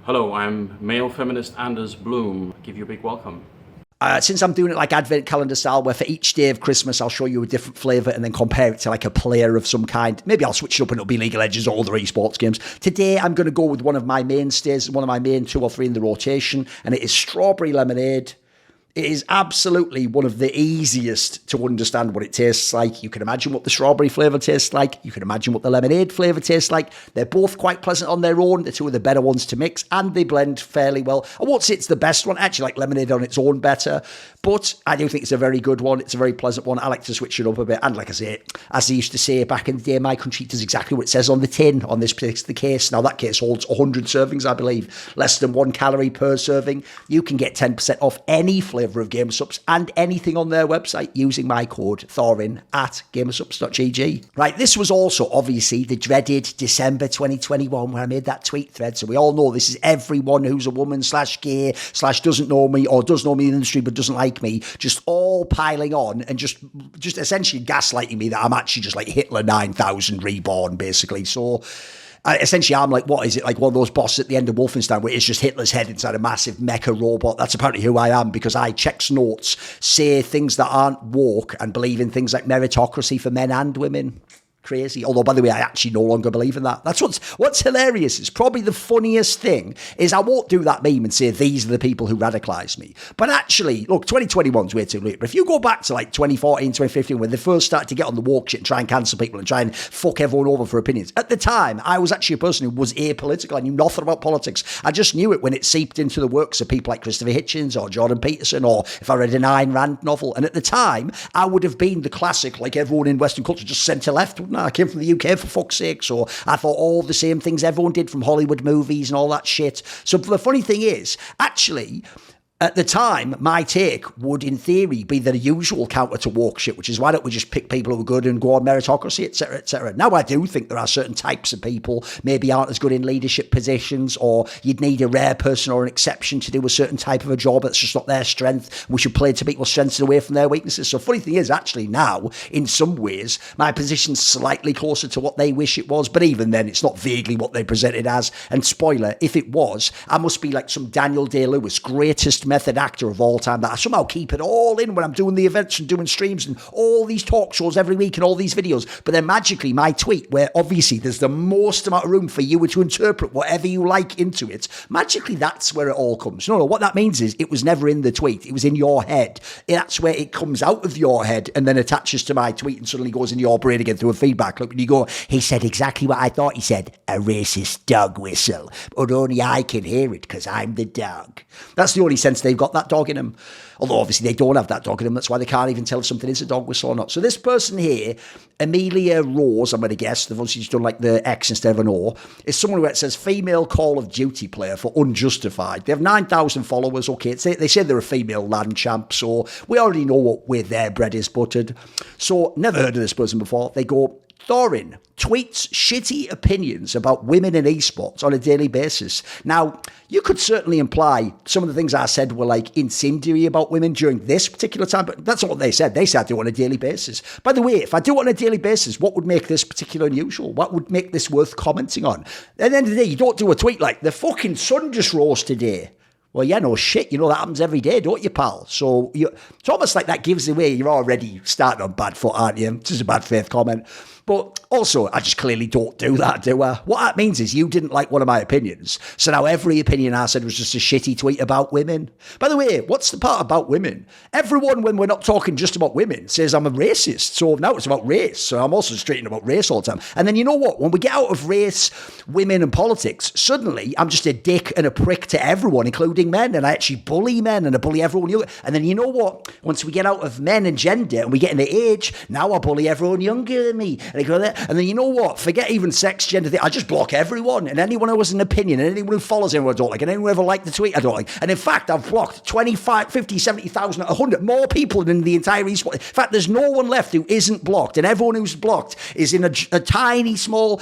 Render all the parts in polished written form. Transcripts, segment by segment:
Hello, I'm male feminist Anders Bloom. Give you a big welcome. Since I'm doing it like Advent calendar style, where for each day of Christmas I'll show you a different flavour and then compare it to like a player of some kind. Maybe I'll switch it up and it'll be League of Legends or other esports games. Today I'm going to go with one of my mainstays, one of my main 2 or 3 in the rotation, and it is strawberry lemonade. It is absolutely one of the easiest to understand what it tastes like. You can imagine what the strawberry flavour tastes like. You can imagine what the lemonade flavour tastes like. They're both quite pleasant on their own. They're 2 of the better ones to mix, and they blend fairly well. I won't say it's the best one. I actually like lemonade on its own better, but I do think it's a very good one. It's a very pleasant one. I like to switch it up a bit. And like I say, as they used to say back in the day, my country does exactly what it says on the tin on this particular case. Now, that case holds 100 servings, I believe. Less than 1 calorie per serving. You can get 10% off any flavour of Gamersups and anything on their website using my code Thorin at gamersups.gg. Right, this was also obviously the dreaded December 2021 where I made that tweet thread. So we all know this is everyone who's a woman / gay / doesn't know me or does know me in the industry but doesn't like me, just all piling on and just essentially gaslighting me that I'm actually just like Hitler 9000 reborn, basically. So essentially, I'm like, what is it? Like one of those bosses at the end of Wolfenstein where it's just Hitler's head inside a massive mecha robot. That's apparently who I am because I check notes, say things that aren't woke and believe in things like meritocracy for men and women. Crazy. Although, by the way, I actually no longer believe in that. That's what's hilarious. It's probably the funniest thing is I won't do that meme and say these are the people who radicalised me. But actually, look, 2021's way too late. But if you go back to like 2014, 2015, when they first started to get on the woke shit and try and cancel people and try and fuck everyone over for opinions, at the time, I was actually a person who was apolitical. I knew nothing about politics. I just knew it when it seeped into the works of people like Christopher Hitchens or Jordan Peterson, or if I read an Ayn Rand novel. And at the time, I would have been the classic, like everyone in Western culture, just centre-left, wouldn't I came from the UK for fuck's sake, so I thought all the same things everyone did from Hollywood movies and all that shit. So the funny thing is, actually, at the time, my take would, in theory, be the usual counter to woke shit, which is why don't we just pick people who are good and go on meritocracy, etc., etc. Now, I do think there are certain types of people maybe aren't as good in leadership positions, or you'd need a rare person or an exception to do a certain type of a job that's just not their strength. We should play to people's strengths and away from their weaknesses. So funny thing is, actually now, in some ways, my position's slightly closer to what they wish it was, but even then, it's not vaguely what they present it as. And spoiler, if it was, I must be like some Daniel Day-Lewis, greatest method actor of all time, that I somehow keep it all in when I'm doing the events and doing streams and all these talk shows every week and all these videos. But then magically my tweet, where obviously there's the most amount of room for you to interpret whatever you like into it, magically that's where it all comes. No, what that means is it was never in the tweet. It was in your head. That's where it comes out of your head and then attaches to my tweet and suddenly goes in your brain again through a feedback loop. And you go, he said exactly what I thought he said, a racist dog whistle. But only I can hear it because I'm the dog. That's the only sense they've got that dog in them. Although obviously they don't have that dog in them. That's why they can't even tell if something is a dog whistle or not. So this person here, Amelia Rose, I'm going to guess, they've obviously just done like the X instead of an O, is someone who says female Call of Duty player for unjustified. They have 9,000 followers. Okay, they say they're a female land champ, so we already know where their bread is buttered. So never heard of this person before. They go, Thorin tweets shitty opinions about women in esports on a daily basis. Now, you could certainly imply some of the things I said were like incendiary about women during this particular time, but that's not what they said. They said I do it on a daily basis. By the way, if I do it on a daily basis, what would make this particular unusual? What would make this worth commenting on? At the end of the day, you don't do a tweet like, the fucking sun just rose today. Well, yeah, no shit. You know, that happens every day, don't you, pal? So it's almost like that gives away you're already starting on bad foot, aren't you? It's just a bad faith comment. But also, I just clearly don't do that, do I? What that means is you didn't like one of my opinions. So now every opinion I said was just a shitty tweet about women. By the way, what's the part about women? Everyone, when we're not talking just about women, says I'm a racist. So now it's about race. So I'm also straighting about race all the time. And then you know what? When we get out of race, women and politics, suddenly I'm just a dick and a prick to everyone, including men. And I actually bully men and I bully everyone. And then you know what? Once we get out of men and gender and we get into age, now I bully everyone younger than me. And I go there. And then you know what? Forget even sex, gender thing. I just block everyone. And anyone who has an opinion, and anyone who follows anyone I don't like, and anyone who ever liked the tweet I don't like. And in fact, I've blocked 25, 50, 70,000, 100 more people than the entire esports. In fact, there's no one left who isn't blocked. And everyone who's blocked is in a tiny, small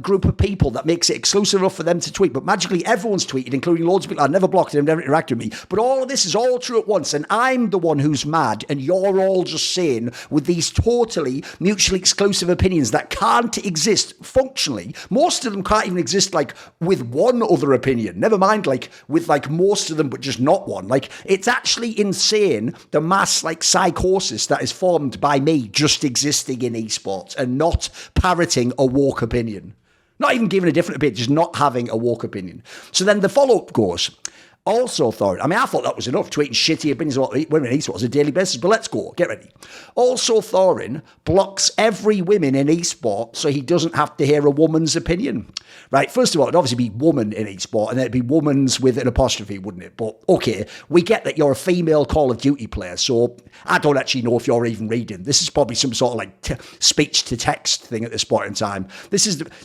group of people that makes it exclusive enough for them to tweet. But magically, everyone's tweeted, including loads of people I've never blocked and have never interacted with me. But all of this is all true at once. And I'm the one who's mad. And you're all just saying, with these totally mutually exclusive opinions, opinions that can't exist functionally. Most of them can't even exist like with one other opinion. Never mind like with like most of them, but just not one. Like it's actually insane the mass like psychosis that is formed by me just existing in esports and not parroting a woke opinion. Not even giving a different opinion, just not having a woke opinion. So then the follow-up goes, also, Thorin, I mean, I thought that was enough, tweeting shitty opinions about women in esports on a daily basis, but let's go, get ready. Also, Thorin blocks every woman in esports so he doesn't have to hear a woman's opinion. Right, first of all, it'd obviously be woman in esports, and then it'd be woman's with an apostrophe, wouldn't it? But, okay, we get that you're a female Call of Duty player, so I don't actually know if you're even reading. This is probably some sort of like speech-to-text thing at this point in time.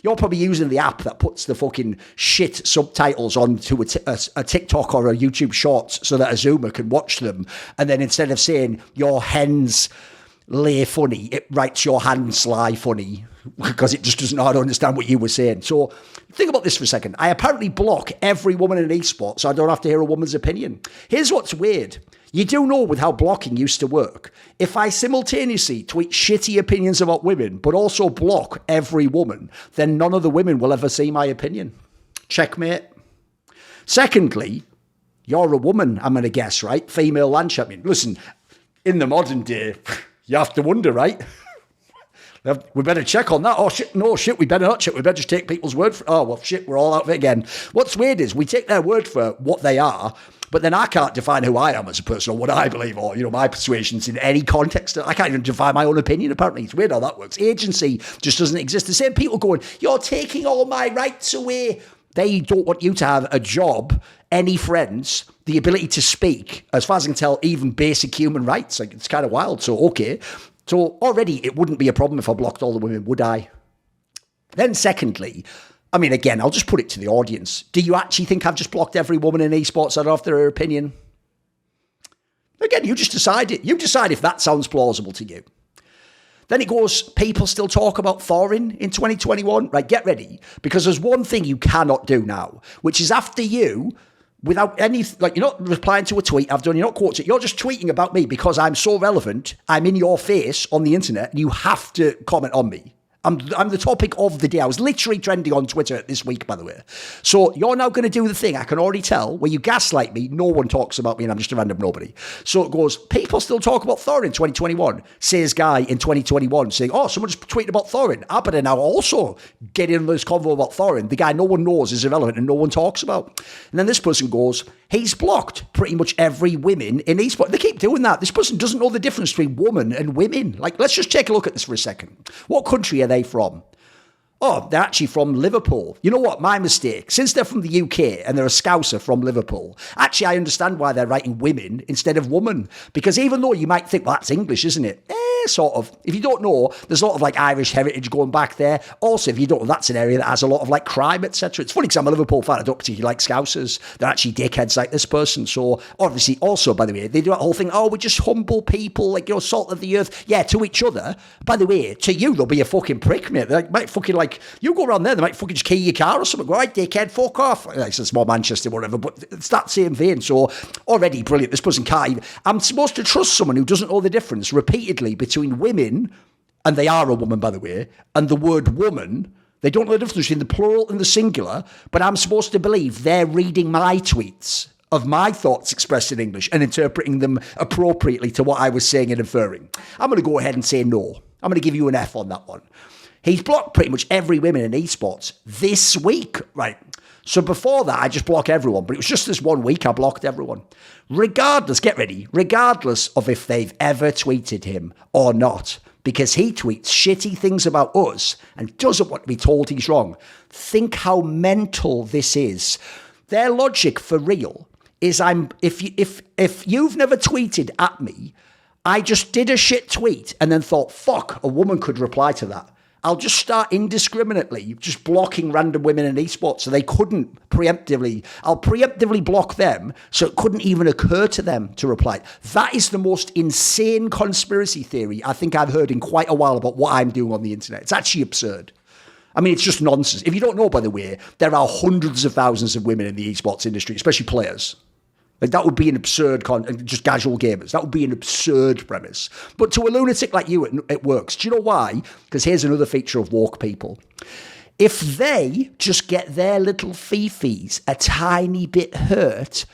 You're probably using the app that puts the fucking shit subtitles onto a TikTok or a YouTube Shorts so that a Zoomer can watch them. And then instead of saying your hens lay funny, it writes your hands lie funny because it just doesn't know how to understand what you were saying. So think about this for a second. I apparently block every woman in esports so I don't have to hear a woman's opinion. Here's what's weird. You do know with how blocking used to work. If I simultaneously tweet shitty opinions about women, but also block every woman, then none of the women will ever see my opinion. Checkmate. Secondly, you're a woman, I'm going to guess, right? Female land champion. Listen, in the modern day, you have to wonder, right? We better check on that. Oh, shit, no, shit, we better not check. We better just take people's word for it. Oh, well, shit, we're all out of it again. What's weird is we take their word for what they are, but then I can't define who I am as a person or what I believe or, my persuasions in any context. I can't even define my own opinion, apparently. It's weird how that works. Agency just doesn't exist. The same people going, you're taking all my rights away. They don't want you to have a job, any friends, the ability to speak, as far as I can tell, even basic human rights. Like, it's kind of wild. So, okay. So already it wouldn't be a problem if I blocked all the women, would I? Then secondly, I mean, again, I'll just put it to the audience. Do you actually think I've just blocked every woman in esports out of their opinion? Again, you just decide it. You decide if that sounds plausible to you. Then it goes, people still talk about Thorin in 2021. Right, get ready. Because there's one thing you cannot do now, which is after you, without any, like, you're not replying to a tweet I've done, you're not quoting it, you're just tweeting about me because I'm so relevant, I'm in your face on the internet, and you have to comment on me. I'm the topic of the day. I was literally trending on Twitter this week, by the way. So you're now going to do the thing, I can already tell, where you gaslight me, no one talks about me, and I'm just a random nobody. So it goes, people still talk about Thorin in 2021, says guy in 2021, saying, oh, someone just tweeted about Thorin. I better now also get in this convo about Thorin, the guy no one knows is irrelevant and no one talks about. And then this person goes, he's blocked pretty much every woman in esports. They keep doing that. This person doesn't know the difference between woman and women. Like, let's just take a look at this for a second. What country are they from? Oh, they're actually from Liverpool. You know what? My mistake. Since they're from the UK and they're a Scouser from Liverpool, actually, I understand why they're writing women instead of woman. Because even though you might think, well, that's English, isn't it? Sort of. If you don't know, there's a lot of like Irish heritage going back there. Also, if you don't know, that's an area that has a lot of like crime, etc. It's funny because I'm a Liverpool fan. I don't particularly like Scousers. They're actually dickheads like this person. So obviously, also, by the way, they do that whole thing. Oh, we're just humble people, like, salt of the earth. Yeah, to each other. By the way, to you, they'll be a fucking prick, mate. They like, might fucking like, you go around there, they might fucking just key your car or something. Go, right, dickhead, fuck off. Like, it's a small Manchester, whatever. But it's that same vein. So already brilliant. This person can't even. I'm supposed to trust someone who doesn't know the difference repeatedly between women, and they are a woman, by the way, and the word woman. They don't know the difference between the plural and the singular, but I'm supposed to believe they're reading my tweets of my thoughts expressed in English and interpreting them appropriately to what I was saying and inferring. I'm going to go ahead and say no. I'm going to give you an F on that one. He's blocked pretty much every woman in esports this week, right? So before that, I just block everyone, but it was just this 1 week I blocked everyone. Regardless, get ready, regardless of if they've ever tweeted him or not, because he tweets shitty things about us and doesn't want to be told he's wrong. Think how mental this is. Their logic for real is if you've never tweeted at me, I just did a shit tweet and then thought, fuck, a woman could reply to that. I'll just start indiscriminately just blocking random women in esports so they couldn't preemptively. I'll preemptively block them so it couldn't even occur to them to reply. That is the most insane conspiracy theory I think I've heard in quite a while about what I'm doing on the internet. It's actually absurd. I mean, it's just nonsense. If you don't know, by the way, there are hundreds of thousands of women in the esports industry, especially players. Like, that would be an absurd just casual gamers. That would be an absurd premise. But to a lunatic like you, it works. Do you know why? Because here's another feature of woke people. If they just get their little fifis a tiny bit hurt,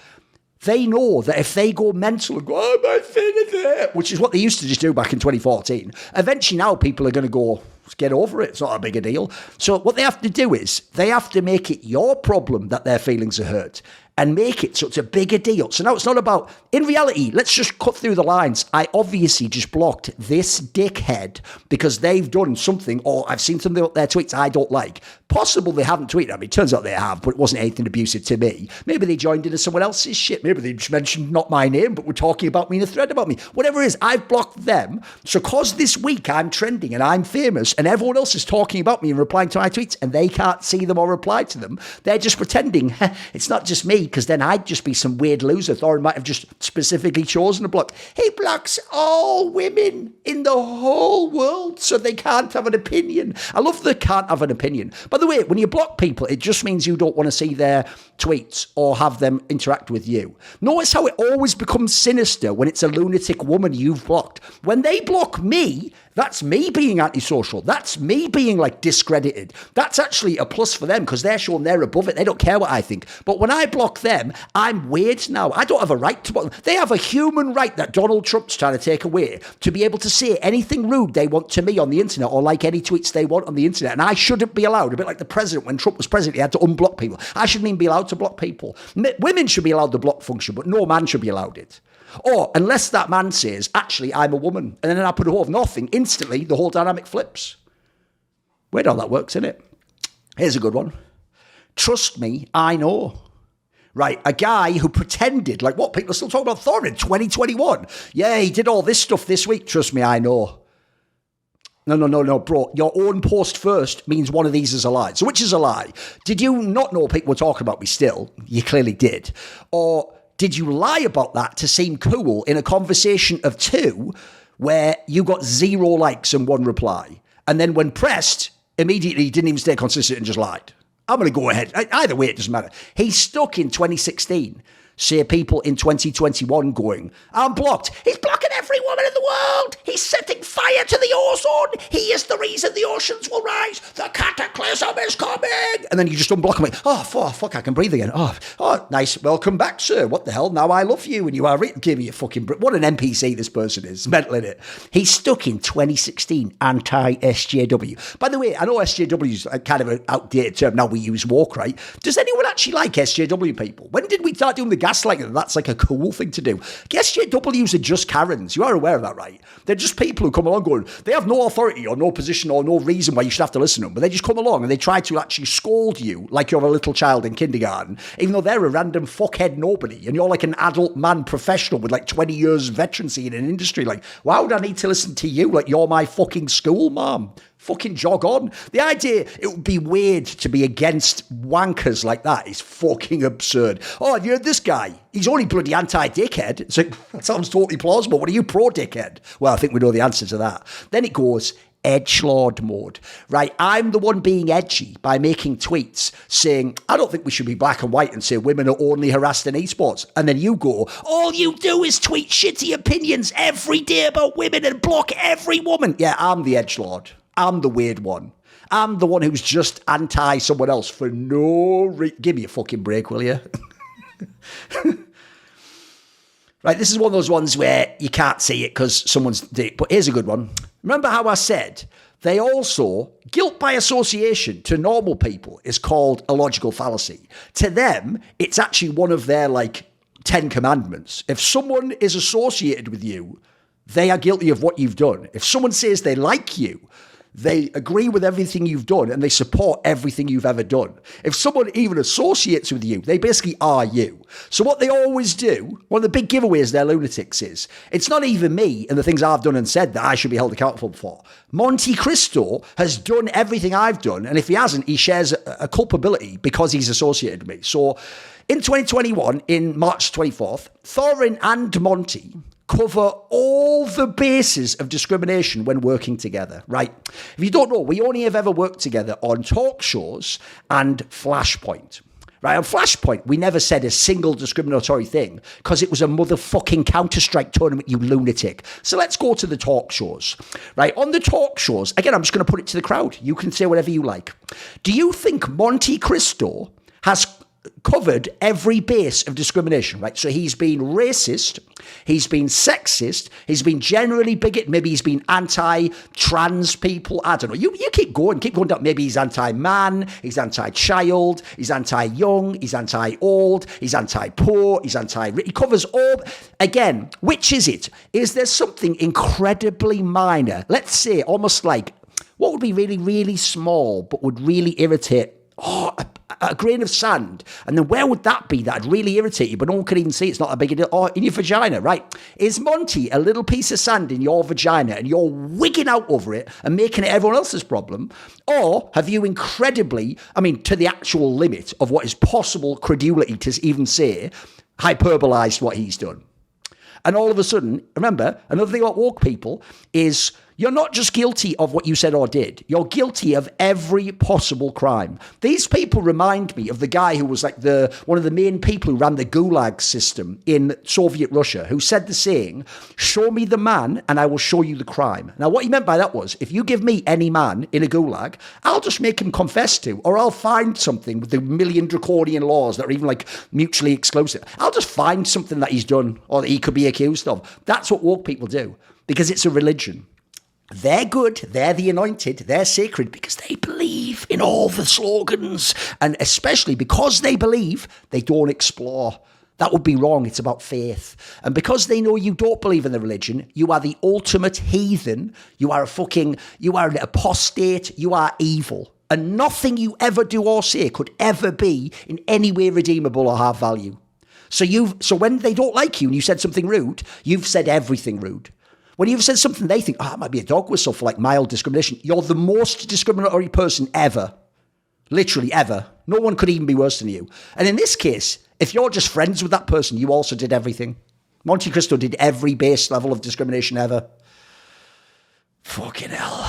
they know that if they go mental and go, oh, my thing is there, which is what they used to just do back in 2014, eventually now people are going to go, get over it. It's not a big a deal. So what they have to do is they have to make it your problem that their feelings are hurt and make it so it's a bigger deal. So now it's not about, in reality, let's just cut through the lines. I obviously just blocked this dickhead because they've done something, or I've seen something about their tweets I don't like. Possible they haven't tweeted at me. It turns out they have, but it wasn't anything abusive to me. Maybe they joined into someone else's shit. Maybe they just mentioned not my name, but were talking about me in a thread about me. Whatever it is, I've blocked them. So cause this week I'm trending and I'm famous and everyone else is talking about me and replying to my tweets and they can't see them or reply to them, they're just pretending it's not just me, because then I'd just be some weird loser. Thorin might have just specifically chosen to block. He blocks all women in the whole world so they can't have an opinion. I love they can't have an opinion. By the way, when you block people, it just means you don't want to see their tweets or have them interact with you. Notice how it always becomes sinister when it's a lunatic woman you've blocked. When they block me, that's me being antisocial. That's me being like discredited. That's actually a plus for them because they're showing they're above it. They don't care what I think. But when I block them, I'm weird now. I don't have a right to block them. They have a human right that Donald Trump's trying to take away to be able to say anything rude they want to me on the internet or like any tweets they want on the internet. And I shouldn't be allowed, a bit like the president when Trump was president, he had to unblock people. I shouldn't even be allowed to block people. Women should be allowed the block function, but no man should be allowed it. Or unless that man says, actually, I'm a woman, and then I put a whole nothing, instantly the whole dynamic flips. Weird how that works, isn't it? Here's a good one. Trust me, I know. Right, a guy who pretended, like what, people are still talking about Thorin, 2021. Yeah, he did all this stuff this week. Trust me, I know. No, bro. Your own post first means one of these is a lie. So which is a lie? Did you not know people were talking about me still? You clearly did. Or did you lie about that to seem cool in a conversation of two where you got 0 likes and 1 reply? And then when pressed, immediately didn't even stay consistent and just lied. I'm going to go ahead. Either way, it doesn't matter. He's stuck in 2016. Say people in 2021 going, I'm blocked. He's blocking every woman in the world. He's setting fire to the ozone. He is the reason the oceans will rise. The cataclysm is coming. And then you just unblock him. Like, oh, fuck, I can breathe again. Oh, nice. Welcome back, sir. What the hell? Now I love you. And you are give me a fucking... What an NPC this person is. Mental, innit? He's stuck in 2016 anti-SJW. By the way, I know SJW is kind of an outdated term. Now we use woke, right? Does anyone actually like SJW people? When did we start doing the gaslighting? That's like a cool thing to do. SJWs are just Karens. You are aware of that, right? They're just people who come along going, they have no authority or no position or no reason why you should have to listen to them, but they just come along and they try to actually scold you like you're a little child in kindergarten, even though they're a random fuckhead nobody and you're like an adult man professional with like 20 years veterancy in an industry. Like, why would I need to listen to you? Like, you're my fucking school mom. Fucking jog on. The idea it would be weird to be against wankers like that is fucking absurd. Oh, have you heard this guy? He's only bloody anti-dickhead. It's like, that sounds totally plausible. What are you, pro-dickhead? Well, I think we know the answer to that. Then it goes edgelord mode. Right, I'm the one being edgy by making tweets saying, I don't think we should be black and white and say women are only harassed in esports. And then you go, all you do is tweet shitty opinions every day about women and block every woman. Yeah, I'm the edgelord. I'm the weird one. I'm the one who's just anti someone else for no reason. Give me a fucking break, will you? Right, this is one of those ones where you can't see it because someone's... But here's a good one. Remember how I said they also... Guilt by association to normal people is called a logical fallacy. To them, it's actually one of their, 10 commandments. If someone is associated with you, they are guilty of what you've done. If someone says they like you, they agree with everything you've done and they support everything you've ever done. If someone even associates with you, they basically are you. So what they always do, one of the big giveaways they're lunatics is, it's not even me and the things I've done and said that I should be held accountable for. Monte Cristo has done everything I've done, and if he hasn't, he shares a culpability because he's associated with me. So in 2021, in March 24th, Thorin and Monty cover all the bases of discrimination when working together, right? If you don't know, we only have ever worked together on talk shows and Flashpoint, Right, on Flashpoint, we never said a single discriminatory thing because it was a motherfucking Counter-Strike tournament, you lunatic. So let's go to the talk shows. Right, on the talk shows, again, I'm just going to put it to the crowd. You can say whatever you like. Do you think Monte Cristo has covered every base of discrimination, right? So he's been racist, he's been sexist, he's been generally bigot, maybe he's been anti-trans people, I don't know. You keep going down. Maybe he's anti-man, he's anti-child, he's anti-young, he's anti-old, he's anti-poor, he's he covers all. Again, which is it? Is there something incredibly minor, let's say almost like, what would be really, really small but would really irritate a grain of sand, and then where would that be that'd really irritate you, but no one could even see it's not a big deal? Or in your vagina, right? Is Monty a little piece of sand in your vagina and you're wigging out over it and making it everyone else's problem? Or have you incredibly, to the actual limit of what is possible credulity to even say, hyperbolized what he's done? And all of a sudden, remember, another thing about woke people is you're not just guilty of what you said or did. You're guilty of every possible crime. These people remind me of the guy who was like one of the main people who ran the Gulag system in Soviet Russia, who said the saying, show me the man and I will show you the crime. Now, what he meant by that was, if you give me any man in a Gulag, I'll just make him confess to, or I'll find something with the million draconian laws that are even like mutually exclusive. I'll just find something that he's done or that he could be accused of. That's what woke people do, because it's a religion. They're good, they're the anointed, they're sacred because they believe in all the slogans. And especially because they believe, they don't explore. That would be wrong. It's about faith. And because they know you don't believe in the religion, you are the ultimate heathen. You are an apostate. You are evil. And nothing you ever do or say could ever be in any way redeemable or have value. So when they don't like you and you said something rude, you've said everything rude. When you've said something they think, it might be a dog whistle for like mild discrimination, you're the most discriminatory person ever. Literally ever. No one could even be worse than you. And in this case, if you're just friends with that person, you also did everything. Monte Cristo did every base level of discrimination ever. Fucking hell.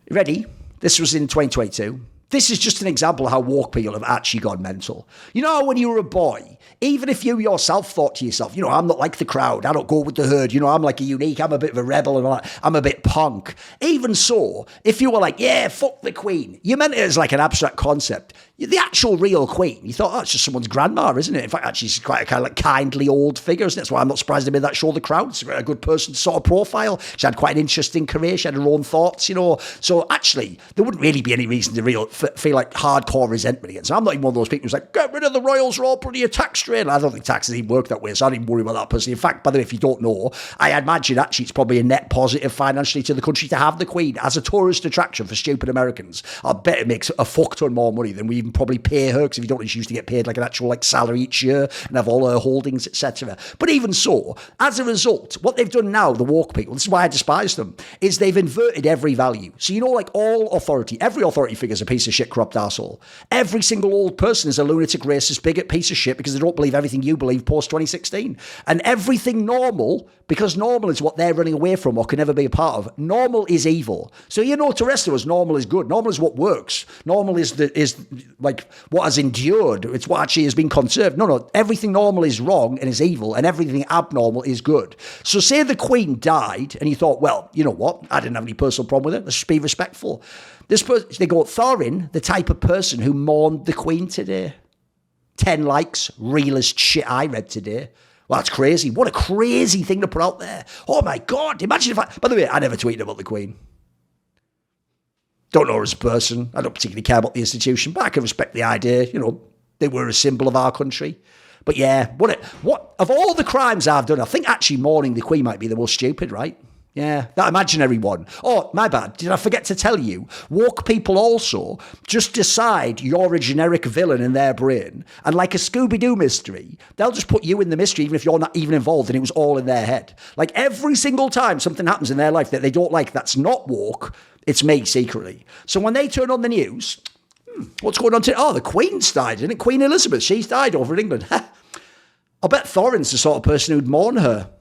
Ready? This was in 2022. This is just an example of how woke people have actually gone mental. You know, when you were a boy, even if you yourself thought to yourself, I'm not like the crowd, I don't go with the herd, I'm like a unique, I'm a bit of a rebel and all that, I'm a bit punk. Even so, if you were like, yeah, fuck the Queen, you meant it as like an abstract concept. The actual real Queen, you thought, it's just someone's grandma, isn't it? In fact, actually, she's quite a kind of like kindly old figure, isn't it? That's why I'm not surprised they made that show The Crowd. It's a good person sort of profile. She had quite an interesting career. She had her own thoughts, So actually, there wouldn't really be any reason to feel like hardcore resentment against. So I'm not even one of those people who's like, get rid of the royals, are all pretty a tax strain. I don't think taxes even work that way, so I don't even worry about that personally. In fact, by the way, if you don't know, I imagine actually it's probably a net positive financially to the country to have the Queen as a tourist attraction for stupid Americans. I bet it makes a fuck ton more money than we even probably pay her, because if you don't, she used to get paid like an actual like salary each year and have all her holdings, etc. But even so, as a result, what they've done now, the woke people, this is why I despise them, is they've inverted every value. So like all authority, every authority figure is a piece of shit, corrupt arsehole. Every single old person is a lunatic, racist, bigot, piece of shit because they don't believe everything you believe post 2016. And everything normal, because normal is what they're running away from or can never be a part of. Normal is evil. So to the rest of us, normal is good. Normal is what works. Normal is like what has endured. It's what actually has been conserved. No, everything normal is wrong and is evil, and everything abnormal is good. So say the Queen died and you thought, well, you know what? I didn't have any personal problem with it. Let's just be respectful. They go, Thorin, the type of person who mourned the Queen today. 10 likes, realest shit I read today. Well, that's crazy. What a crazy thing to put out there. Oh my God. Imagine if by the way, I never tweeted about the Queen. Don't know her as a person. I don't particularly care about the institution, but I can respect the idea. They were a symbol of our country. But yeah, what of all the crimes I've done, I think actually mourning the Queen might be the most stupid, right? Yeah, that imaginary one. Oh, my bad. Did I forget to tell you? Woke people also just decide you're a generic villain in their brain. And like a Scooby-Doo mystery, they'll just put you in the mystery even if you're not even involved and it was all in their head. Like every single time something happens in their life that they don't like that's not woke, it's me secretly. So when they turn on the news, what's going on today? Oh, the Queen's died, isn't it? Queen Elizabeth, she's died over in England. I'll bet Thorin's the sort of person who'd mourn her.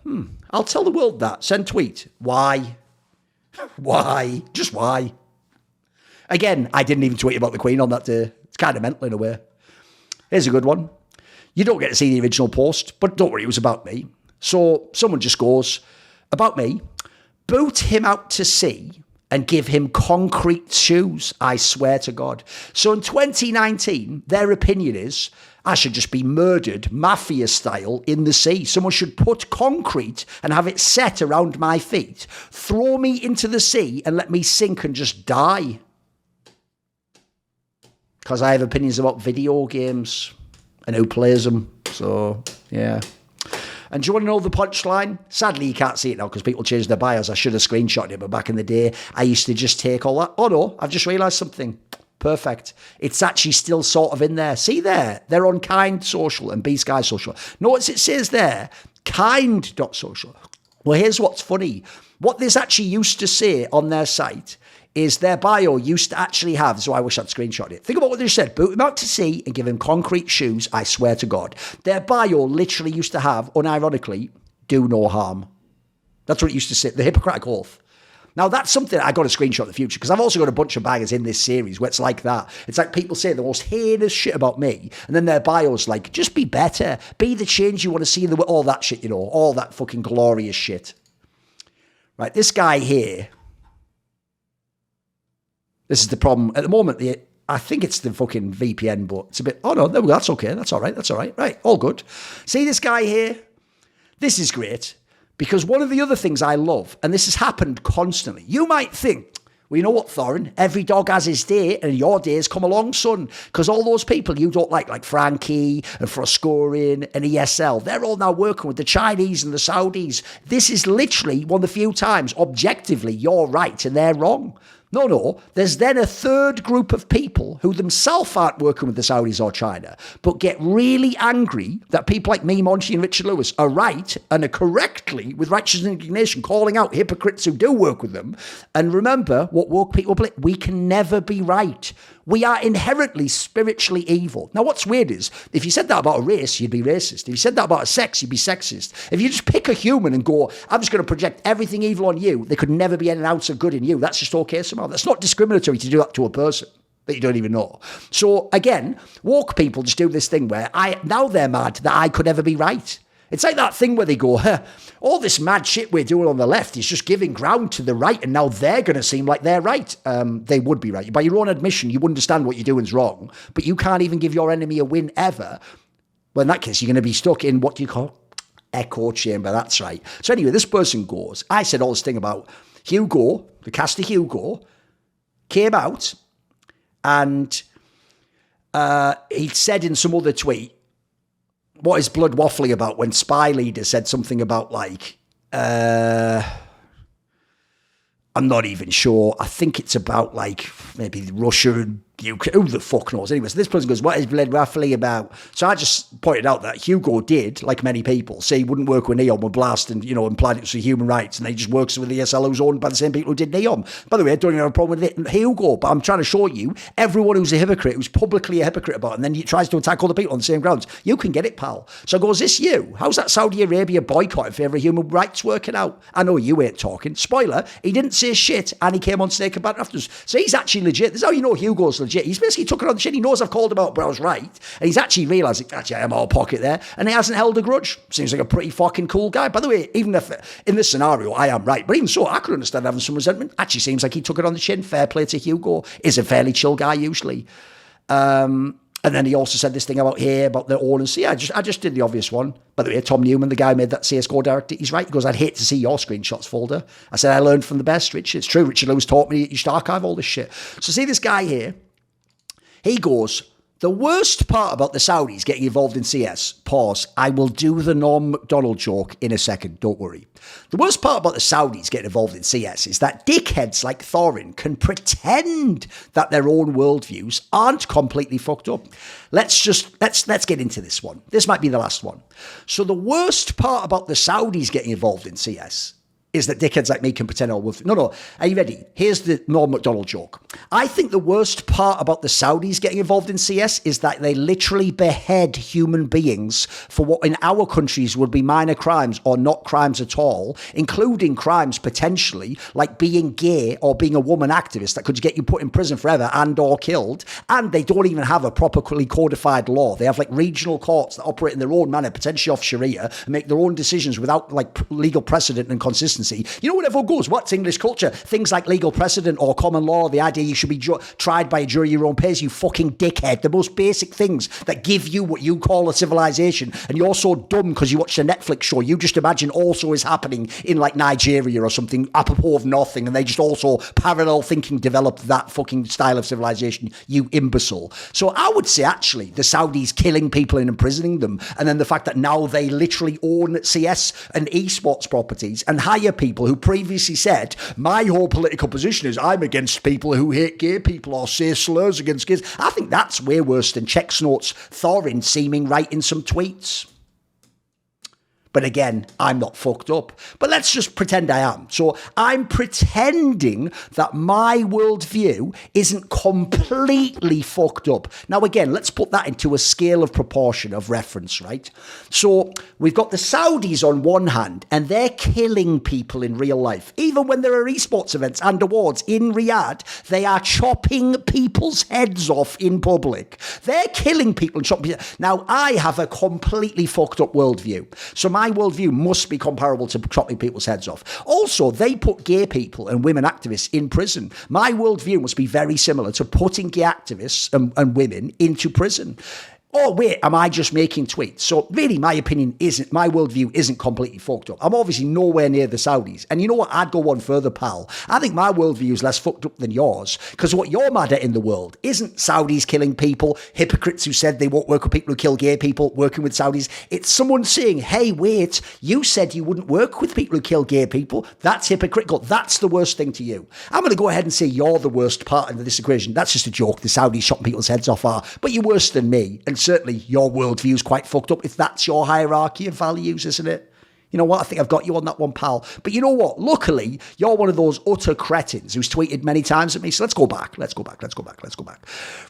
I'll tell the world that. Send tweet. Why? Why? Just why? Again, I didn't even tweet about the Queen on that day. It's kind of mental in a way. Here's a good one. You don't get to see the original post, but don't worry, it was about me. So someone just goes, about me, boot him out to sea and give him concrete shoes, I swear to God. So in 2019, their opinion is, I should just be murdered, mafia style, in the sea. Someone should put concrete and have it set around my feet, throw me into the sea and let me sink and just die. Because I have opinions about video games and who plays them. So, yeah. And do you want to know the punchline? Sadly, you can't see it now because people change their bios. I should have screenshotted it, but back in the day, I used to just take all that. Oh no, I've just realised something. Perfect. It's actually still sort of in there. See there? They're on Kind Social and B-Sky Social. Notice it says there, kind.social. Well, here's what's funny. What this actually used to say on their site is their bio used to actually have, so I wish I'd screenshot it. Think about what they said. Boot him out to sea and give him concrete shoes, I swear to God. Their bio literally used to have, unironically, do no harm. That's what it used to say, the Hippocratic Oath. Now, that's something I got to screenshot in the future, because I've also got a bunch of bangers in this series where it's like that. It's like people say the most heinous shit about me, and then their bio's like, just be better. Be the change you want to see in the world. All that shit, you know, all that fucking glorious shit. Right, this guy here, this is the problem. At the moment, I think it's the fucking VPN, but it's a bit, oh no, that's okay. That's all right. That's all right. Right, all good. See this guy here? This is great. Because one of the other things I love, and this has happened constantly, you might think, well, you know what, Thorin? Every dog has his day, and your days come along, son. Because all those people you don't like Frankie and Froscorin and ESL, they're all now working with the Chinese and the Saudis. This is literally one of the few times, objectively, you're right and they're wrong. No, there's then a third group of people who themselves aren't working with the Saudis or China, but get really angry that people like me, Monty and Richard Lewis are right and are correctly, with righteous indignation, calling out hypocrites who do work with them. And remember what woke people believe, we can never be right. We are inherently spiritually evil. Now, what's weird is, if you said that about a race, you'd be racist. If you said that about a sex, you'd be sexist. If you just pick a human and go, I'm just going to project everything evil on you, there could never be any ounce of good in you. That's just okay somehow. That's not discriminatory to do that to a person that you don't even know. So, again, woke people just do this thing where now they're mad that I could ever be right. It's like that thing where they go, all this mad shit we're doing on the left is just giving ground to the right, and now they're going to seem like they're right. They would be right. By your own admission, you understand what you're doing is wrong, but you can't even give your enemy a win ever. Well, in that case, you're going to be stuck in what do you call echo chamber. That's right. So anyway, this person goes, I said all this thing about Hugo, the caster Hugo, came out, and he said in some other tweet, what is blood waffling about when Spy Leader said something about like, I'm not even sure. I think it's about like maybe Russia and UK. Who the fuck knows? Anyway, so this person goes, what is blood waffling about? So I just pointed out that Hugo did, like many people, say he wouldn't work with Neon, would blast and, you know, implied it was for human rights, and he just works with the ESL who's owned by the same people who did Neon. By the way, I don't even have a problem with it, Hugo, but I'm trying to show you, everyone who's a hypocrite, who's publicly a hypocrite about it, and then he tries to attack other people on the same grounds, you can get it, pal. So I go, is this you? How's that Saudi Arabia boycott in favour of human rights working out? I know you ain't talking. Spoiler, he didn't say shit, and he came on Snake and Banter afterwards. So he's actually legit. This is how you know Hugo's legit. He's basically took it on the chin. He knows I've called him out, but I was right. And he's actually realising, actually, I'm out of pocket there. And he hasn't held a grudge. Seems like a pretty fucking cool guy. By the way, even if in this scenario I am right, but even so, I could understand having some resentment. Actually seems like he took it on the chin. Fair play to Hugo. Is a fairly chill guy usually. And then he also said this thing about the owners. So yeah, I just did the obvious one. By the way, Tom Newman, the guy who made that CSGO director, he's right. He goes, I'd hate to see your screenshots folder. I said, I learned from the best, Richard. It's true. Richard Lewis taught me you should archive all this shit. So see this guy here. He goes, the worst part about the Saudis getting involved in CS, pause, I will do the Norm MacDonald joke in a second, don't worry. The worst part about the Saudis getting involved in CS is that dickheads like Thorin can pretend that their own worldviews aren't completely fucked up. Let's get into this one. This might be the last one. So the worst part about the Saudis getting involved in CS is that dickheads like me can pretend all wolf. No. Are you ready? Here's the Norm Macdonald joke. I think the worst part about the Saudis getting involved in CS is that they literally behead human beings for what in our countries would be minor crimes or not crimes at all, including crimes potentially like being gay or being a woman activist that could get you put in prison forever and or killed. And they don't even have a properly codified law. They have like regional courts that operate in their own manner, potentially off Sharia, and make their own decisions without like legal precedent and consistency. You know, when everyone goes, what's English culture? Things like legal precedent or common law, the idea you should be tried by a jury your own peers, you fucking dickhead. The most basic things that give you what you call a civilization. And you're so dumb because you watched a Netflix show, you just imagine also is happening in like Nigeria or something, apropos of nothing, and they just also parallel thinking developed that fucking style of civilization, you imbecile. So I would say actually the Saudis killing people and imprisoning them, and then the fact that now they literally own CS and esports properties and hire people who previously said, my whole political position is I'm against people who hate gay people or say slurs against gays. I think that's way worse than Checksnote's Thorin seeming right in some tweets. But again, I'm not fucked up. But let's just pretend I am. So I'm pretending that my worldview isn't completely fucked up. Now, again, let's put that into a scale of proportion of reference, right? So we've got the Saudis on one hand, and they're killing people in real life. Even when there are esports events and awards in Riyadh, they are chopping people's heads off in public. They're killing people and chopping. Now, I have a completely fucked up worldview. So my worldview must be comparable to chopping people's heads off. Also, they put gay people and women activists in prison. My worldview must be very similar to putting gay activists and women into prison. Oh, wait, am I just making tweets? So really, my worldview isn't completely fucked up. I'm obviously nowhere near the Saudis. And you know what? I'd go one further, pal. I think my worldview is less fucked up than yours. Because what you're mad at in the world isn't Saudis killing people, hypocrites who said they won't work with people who kill gay people, working with Saudis. It's someone saying, hey, wait, you said you wouldn't work with people who kill gay people. That's hypocritical. That's the worst thing to you. I'm going to go ahead and say you're the worst part of this equation. That's just a joke. The Saudis chopping people's heads off are. But you're worse than me. And certainly your worldview is quite fucked up if that's your hierarchy of values, isn't it? You know what? I think I've got you on that one, pal. But you know what? Luckily, you're one of those utter cretins who's tweeted many times at me. So let's go back.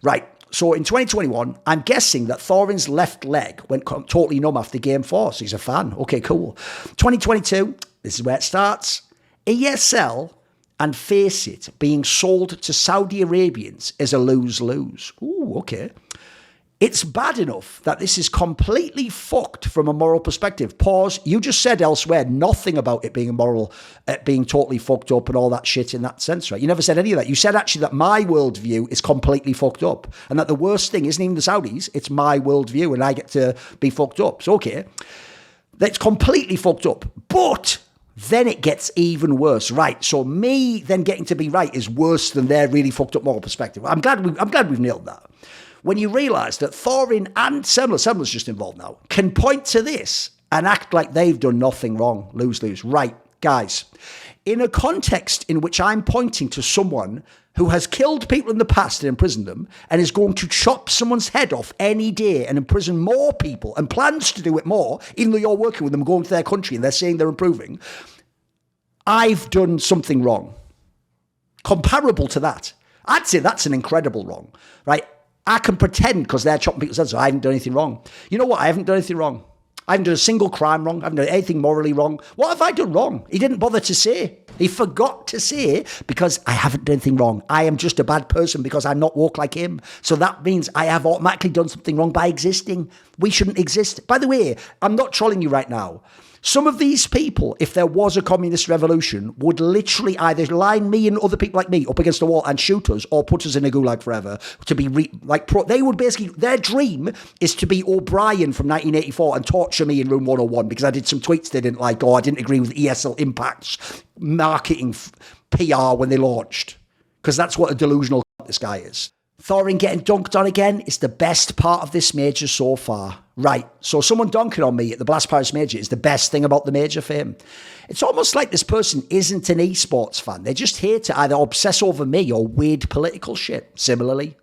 Right. So in 2021, I'm guessing that Thorin's left leg went totally numb after Game 4. So he's a fan. Okay, cool. 2022, this is where it starts. ESL and Face It being sold to Saudi Arabians is a lose-lose. Ooh, okay. It's bad enough that this is completely fucked from a moral perspective. Pause. You just said elsewhere nothing about it being immoral, being totally fucked up and all that shit in that sense, right? You never said any of that. You said actually that my worldview is completely fucked up and that the worst thing isn't even the Saudis, it's my worldview and I get to be fucked up. So, okay, that's completely fucked up. But then it gets even worse, right? So me then getting to be right is worse than their really fucked up moral perspective. I'm glad we've nailed that. When you realise that Thorin and Semler's just involved now, can point to this and act like they've done nothing wrong. Lose-lose. Right, guys. In a context in which I'm pointing to someone who has killed people in the past and imprisoned them and is going to chop someone's head off any day and imprison more people and plans to do it more, even though you're working with them, going to their country and they're saying they're improving, I've done something wrong. Comparable to that. I'd say that's an incredible wrong, right? I can pretend because they're chopping people's heads off, I haven't done anything wrong. You know what? I haven't done anything wrong. I haven't done a single crime wrong. I haven't done anything morally wrong. What have I done wrong? He didn't bother to say. He forgot to say because I haven't done anything wrong. I am just a bad person because I'm not woke like him. So that means I have automatically done something wrong by existing. We shouldn't exist. By the way, I'm not trolling you right now. Some of these people, if there was a communist revolution, would literally either line me and other people like me up against the wall and shoot us or put us in a gulag forever to be they would basically, their dream is to be O'Brien from 1984 and torture me in room 101 because I did some tweets they didn't like or I didn't agree with ESL Impact's marketing PR when they launched. Because that's what a delusional this guy is. Thorin getting dunked on again is the best part of this major so far. Right, so someone dunking on me at the Blast Paris Major is the best thing about the major for him. It's almost like this person isn't an esports fan. They're just here to either obsess over me or weird political shit, similarly.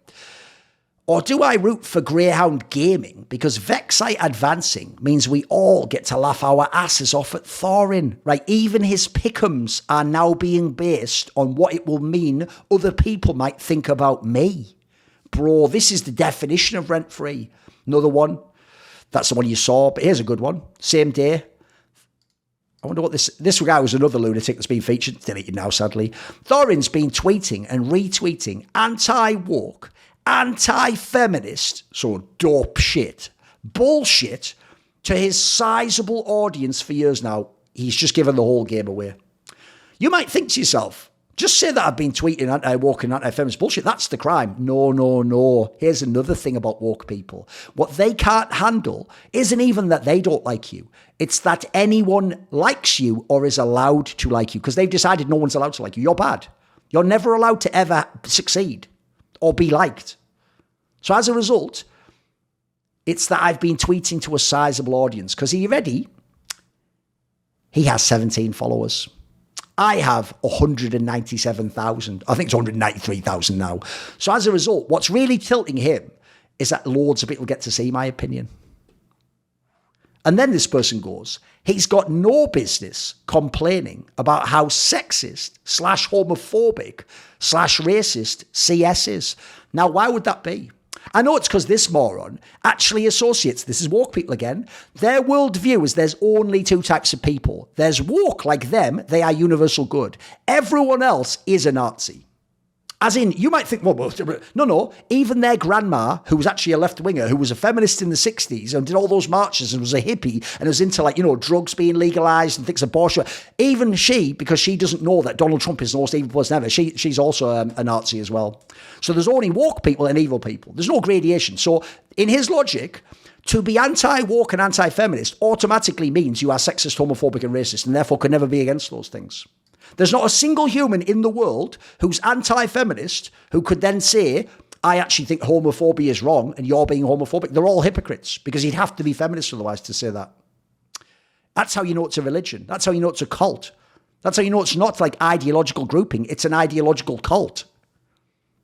Or do I root for Greyhound Gaming because Vexite advancing means we all get to laugh our asses off at Thorin, right? Even his pick'ems are now being based on what it will mean other people might think about me. Bro, this is the definition of rent-free. Another one. That's the one you saw, but here's a good one. Same day. I wonder what this guy was another lunatic that's been featured. Deleted now, sadly. Thorin's been tweeting and retweeting anti-woke, anti-feminist, so dope shit, bullshit to his sizable audience for years now. He's just given the whole game away. You might think to yourself, just say that I've been tweeting anti-woke and anti-feminist bullshit. That's the crime. No, no, no. Here's another thing about woke people. What they can't handle isn't even that they don't like you. It's that anyone likes you or is allowed to like you because they've decided no one's allowed to like you. You're bad. You're never allowed to ever succeed or be liked. So as a result, it's that I've been tweeting to a sizable audience because are you ready? He has 17 followers. I have 197,000. I think it's 193,000 now. So as a result, what's really tilting him is that loads of people get to see my opinion. And then this person goes, he's got no business complaining about how sexist / homophobic / racist CS is. Now, why would that be? I know it's because this moron actually associates, this is woke people again, their worldview is there's only two types of people. There's woke like them, they are universal good. Everyone else is a Nazi. As in, you might think, well, no, even their grandma, who was actually a left-winger, who was a feminist in the 60s and did all those marches and was a hippie and was into drugs being legalized and thinks abortion, even she, because she doesn't know that Donald Trump is the most evil person ever, she's also a Nazi as well. So there's only woke people and evil people. There's no gradation. So in his logic, to be anti-woke and anti-feminist automatically means you are sexist, homophobic and racist and therefore could never be against those things. There's not a single human in the world who's anti-feminist who could then say, I actually think homophobia is wrong and you're being homophobic. They're all hypocrites because you'd have to be feminist otherwise to say that. That's how you know it's a religion. That's how you know it's a cult. That's how you know it's not like ideological grouping. It's an ideological cult.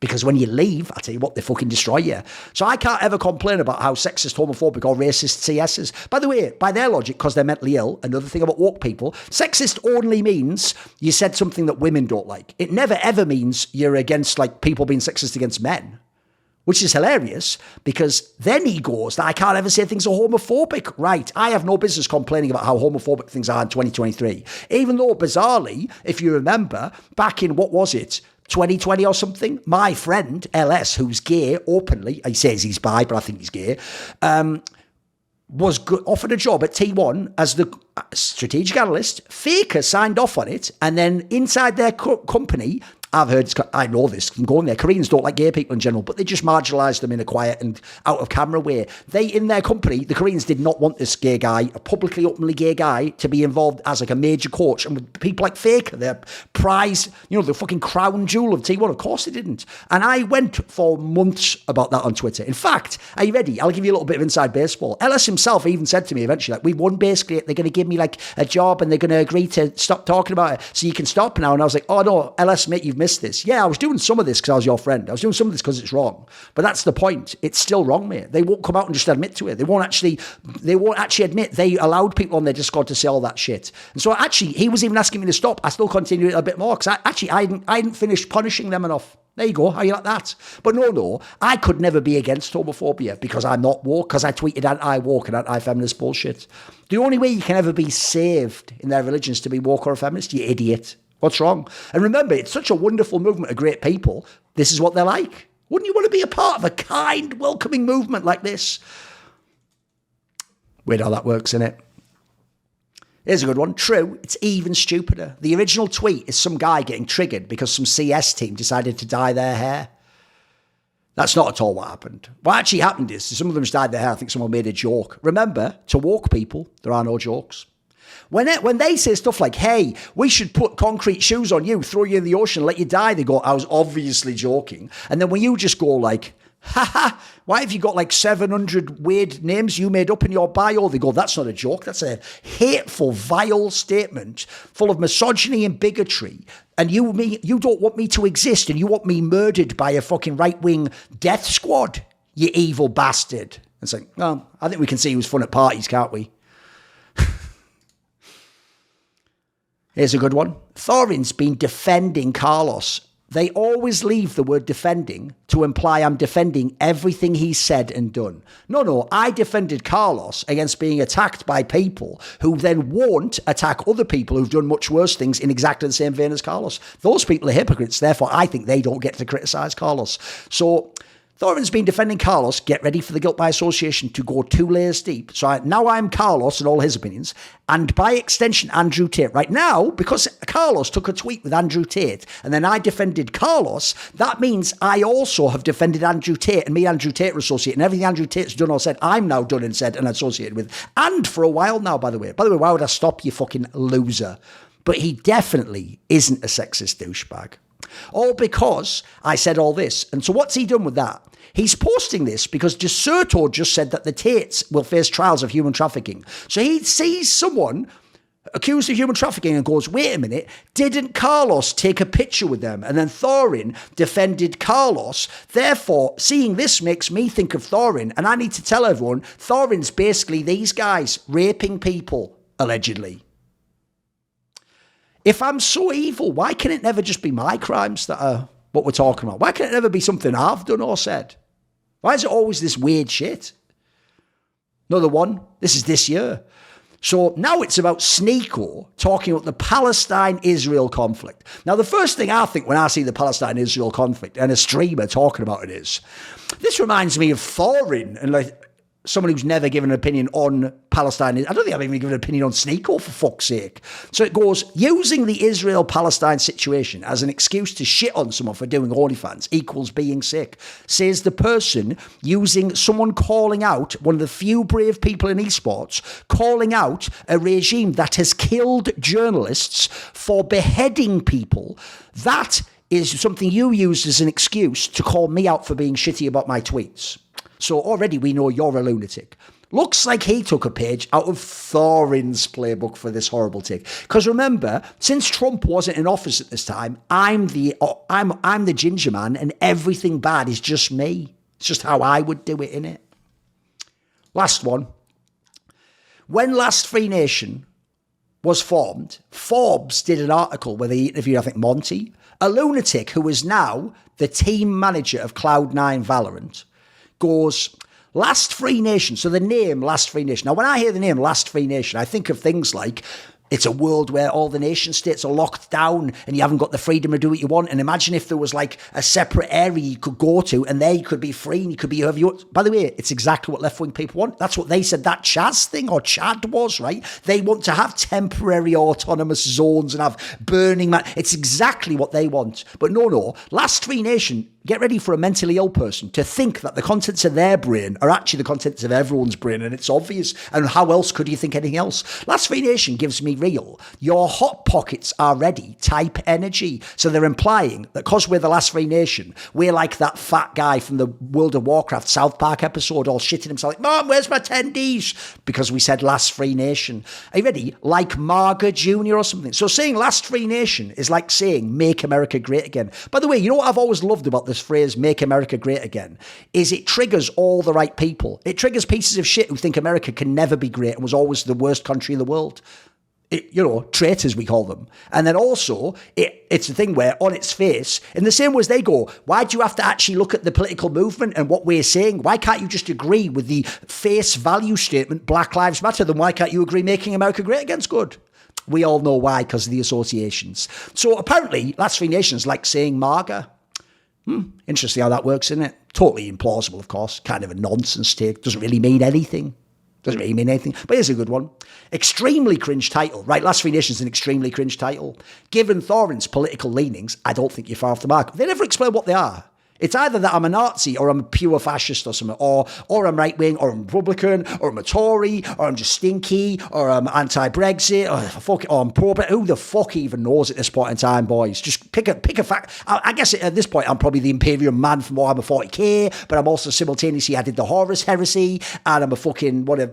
Because when you leave, I tell you what, they fucking destroy you. So I can't ever complain about how sexist, homophobic or racist CS is. By the way, by their logic, because they're mentally ill, another thing about woke people, sexist only means you said something that women don't like. It never ever means you're against people being sexist against men. Which is hilarious because then he goes that I can't ever say things are homophobic. Right, I have no business complaining about how homophobic things are in 2023. Even though, bizarrely, if you remember, back in, 2020 or something, my friend LS, who's gay openly, he says he's bi, but I think he's gay, was offered a job at T1 as the strategic analyst. Faker signed off on it, and then inside their company, I've heard, I know this from going there, Koreans don't like gay people in general, but they just marginalised them in a quiet and out of camera way. They, in their company, the Koreans did not want this gay guy, a publicly, openly gay guy, to be involved as a major coach. And with people like Faker, their prize, the fucking crown jewel of T1, of course they didn't. And I went for months about that on Twitter. In fact, are you ready? I'll give you a little bit of inside baseball. Ellis himself even said to me eventually, we won basically, they're going to give me a job and they're going to agree to stop talking about it so you can stop now. And I was like, oh no, Ellis, mate, you've missed this. Yeah, I was doing some of this because I was your friend. I was doing some of this because it's wrong. But that's the point. It's still wrong, mate. They won't come out and just admit to it. They won't actually admit they allowed people on their Discord to say all that shit. And so actually, he was even asking me to stop. I still continued it a bit more because I hadn't finished punishing them enough. There you go. How you like that? But no, I could never be against homophobia because I'm not woke, because I tweeted anti-woke and anti-feminist bullshit. The only way you can ever be saved in their religion is to be woke or a feminist, you idiot. What's wrong? And remember, it's such a wonderful movement of great people. This is what they're like. Wouldn't you want to be a part of a kind, welcoming movement like this? Weird how that works, innit? Here's a good one. True, it's even stupider. The original tweet is some guy getting triggered because some CS team decided to dye their hair. That's not at all what happened. What actually happened is some of them just dyed their hair. I think someone made a joke. Remember, to woke people, there are no jokes. When they say stuff like, hey, we should put concrete shoes on you, throw you in the ocean, let you die, they go, I was obviously joking. And then when you just go like, haha, why have you got 700 weird names you made up in your bio? They go, that's not a joke. That's a hateful, vile statement full of misogyny and bigotry. And you don't want me to exist and you want me murdered by a fucking right-wing death squad. you evil bastard. It's like, well, I think we can see who's fun at parties, can't we? Here's a good one. Thorin's been defending Carlos. They always leave the word defending to imply I'm defending everything he said and done. No, I defended Carlos against being attacked by people who then won't attack other people who've done much worse things in exactly the same vein as Carlos. Those people are hypocrites, therefore I think they don't get to criticise Carlos. So Thorin's been defending Carlos. Get ready for the guilt by association to go 2 layers deep. So now I'm Carlos and all his opinions, and by extension, Andrew Tate. Right now, because Carlos took a tweet with Andrew Tate, and then I defended Carlos, that means I also have defended Andrew Tate, and me and Andrew Tate are associated, and everything Andrew Tate's done or said, I'm now done and said and associated with. And for a while now, by the way, why would I stop, you fucking loser? But he definitely isn't a sexist douchebag. All because I said all this. And so what's he done with that? He's posting this because Jasun just said that the Tates will face trials of human trafficking. So he sees someone accused of human trafficking and goes, wait a minute, didn't Carlos take a picture with them? And then Thorin defended Carlos. Therefore, seeing this makes me think of Thorin. And I need to tell everyone, Thorin's basically these guys raping people, allegedly. If I'm so evil, why can it never just be my crimes that are what we're talking about? Why can it never be something I've done or said? Why is it always this weird shit? Another one. This is this year. So now it's about Sneeko talking about the Palestine-Israel conflict. Now, the first thing I think when I see the Palestine-Israel conflict and a streamer talking about it is, this reminds me of Thorin and like someone who's never given an opinion on Palestine. I don't think I've even given an opinion on Sneeko, for fuck's sake. So it goes, using the Israel-Palestine situation as an excuse to shit on someone for doing OnlyFans equals being sick, says the person using someone calling out, one of the few brave people in esports, calling out a regime that has killed journalists for beheading people. That is something you used as an excuse to call me out for being shitty about my tweets. So already we know you're a lunatic. Looks like he took a page out of Thorin's playbook for this horrible take. Because remember, since Trump wasn't in office at this time, I'm the ginger man, and everything bad is just me. It's just how I would do it, innit? Last one. When Last Free Nation was formed, Forbes did an article where they interviewed, I think, Monty, a lunatic who is now the team manager of Cloud9 Valorant, goes, Last Free Nation. So the name Last Free Nation. Now, when I hear the name Last Free Nation, I think of things like it's a world where all the nation states are locked down and you haven't got the freedom to do what you want. And imagine if there was like a separate area you could go to and there you could be free and you could be whoever you want. By the way, it's exactly what left-wing people want. That's what they said that Chaz thing or Chad was, right? They want to have temporary autonomous zones and have Burning Man. It's exactly what they want. But no. Last Free Nation, get ready for a mentally ill person to think that the contents of their brain are actually the contents of everyone's brain, and it's obvious. And how else could you think anything else? Last Free Nation gives me real, your hot pockets are ready type energy. So they're implying that because we're the Last Free Nation, we're like that fat guy from the World of Warcraft South Park episode, all shitting himself like, Mom, where's my 10 Ds? Because we said Last Free Nation. Are you ready? Like MAGA Junior or something. So saying Last Free Nation is like saying Make America Great Again. By the way, you know what I've always loved about this phrase, Make America Great Again, is it triggers all the right people. It triggers pieces of shit who think America can never be great and was always the worst country in the world. Traitors, we call them. And then also, it's a thing where, on its face, in the same way as they go, why do you have to actually look at the political movement and what we're saying? Why can't you just agree with the face value statement, Black Lives Matter? Then why can't you agree Making America Great Again's good? We all know why, because of the associations. So apparently, Last Free Nation's like saying MAGA. Interesting how that works, isn't it? Totally implausible, of course. Kind of a nonsense take. Doesn't really mean anything. But here's a good one. Extremely cringe title. Right, Last Free Nation's an extremely cringe title. Given Thorin's political leanings, I don't think you're far off the mark. They never explain what they are. It's either that I'm a Nazi or I'm a pure fascist or something, or I'm right-wing, or I'm Republican, or I'm a Tory, or I'm just stinky, or I'm anti-Brexit, or I'm pro-Brexit. Who the fuck even knows at this point in time, boys? Just pick a fact. I guess at this point I'm probably the Imperial man from Warhammer 40k, but I'm also simultaneously I did the Horus heresy, and I'm a fucking whatever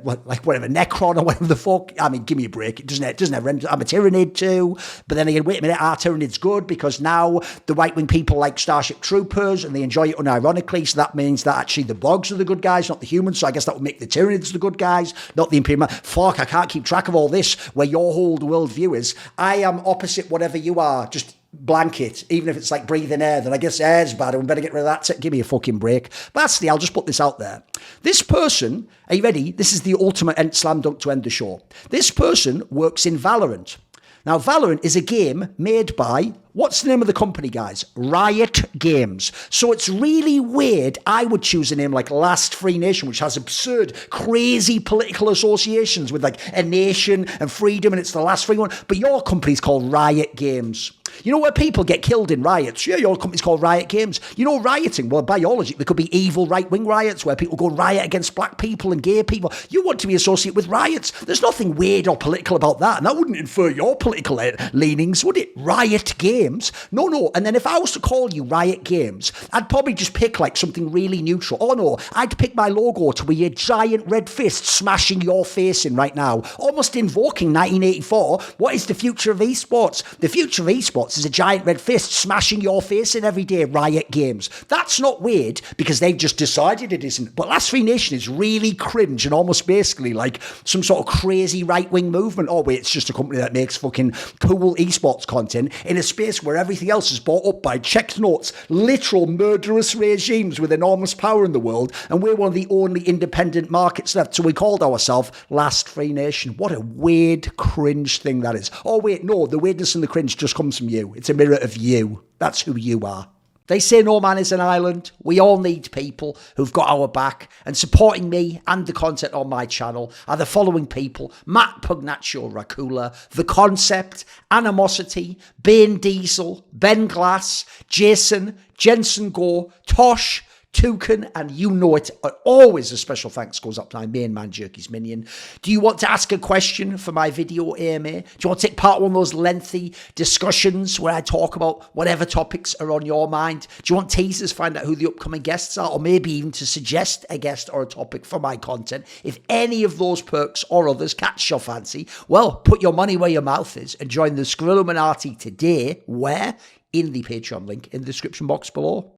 Necron or whatever the fuck. I mean, give me a break. It doesn't ever end. I'm a Tyranid too, but then again, wait a minute, our Tyranid's good because now the right-wing people like Starship Troopers, and they enjoy it unironically. So that means that actually the bogs are the good guys, not the humans. So I guess that would make the Tyranids the good guys, not the Imperial. Fuck, I can't keep track of all this, where your whole world view is, I am opposite whatever you are, just blanket, even if it's like breathing air, then I guess air's bad and we better get rid of that. Give me a fucking break. But actually, I'll just put this out there. This person, are you ready? This is the ultimate slam dunk to end the show. This person works in Valorant. Now, Valorant is a game made by, what's the name of the company, guys? Riot Games. So it's really weird. I would choose a name like Last Free Nation, which has absurd, crazy political associations with like a nation and freedom, and it's the last free one. But your company's called Riot Games. You know where people get killed in riots? Yeah, your company's called Riot Games. You know rioting? Well, biology, there could be evil right-wing riots where people go riot against black people and gay people. You want to be associated with riots. There's nothing weird or political about that. And that wouldn't infer your political leanings, would it? Riot Games? No. And then if I was to call you Riot Games, I'd probably just pick like something really neutral. Oh no, I'd pick my logo to be a giant red fist smashing your face in right now. Almost invoking 1984. What is the future of esports? The future of esports is a giant red fist smashing your face in every day. Riot Games. That's not weird because they've just decided it isn't. But Last Free Nation is really cringe and almost basically like some sort of crazy right-wing movement. Oh wait, it's just a company that makes fucking cool esports content in a space where everything else is bought up by checked notes, literal murderous regimes with enormous power in the world, and we're one of the only independent markets left. So we called ourselves Last Free Nation. What a weird, cringe thing that is. Oh wait, no, the weirdness and the cringe just comes from you. It's a mirror of you. That's who you are. They say no man is an island. We all need people who've got our back. And supporting me and the content on my channel are the following people: Matt Pugnatio Rajcula, The Concept, Animosity, Banediesel, Ben Glass, Jasun, Jensen Goh, Tosh, Toucan, and you know it. Always a special thanks goes up to my main man, Jerky's Minion. Do you want to ask a question for my video AMA? Do you want to take part in one of those lengthy discussions where I talk about whatever topics are on your mind? Do you want teasers, find out who the upcoming guests are, or maybe even to suggest a guest or a topic for my content? If any of those perks or others catch your fancy, well, put your money where your mouth is and join the Skrilluminati today, where? In the Patreon link in the description box below.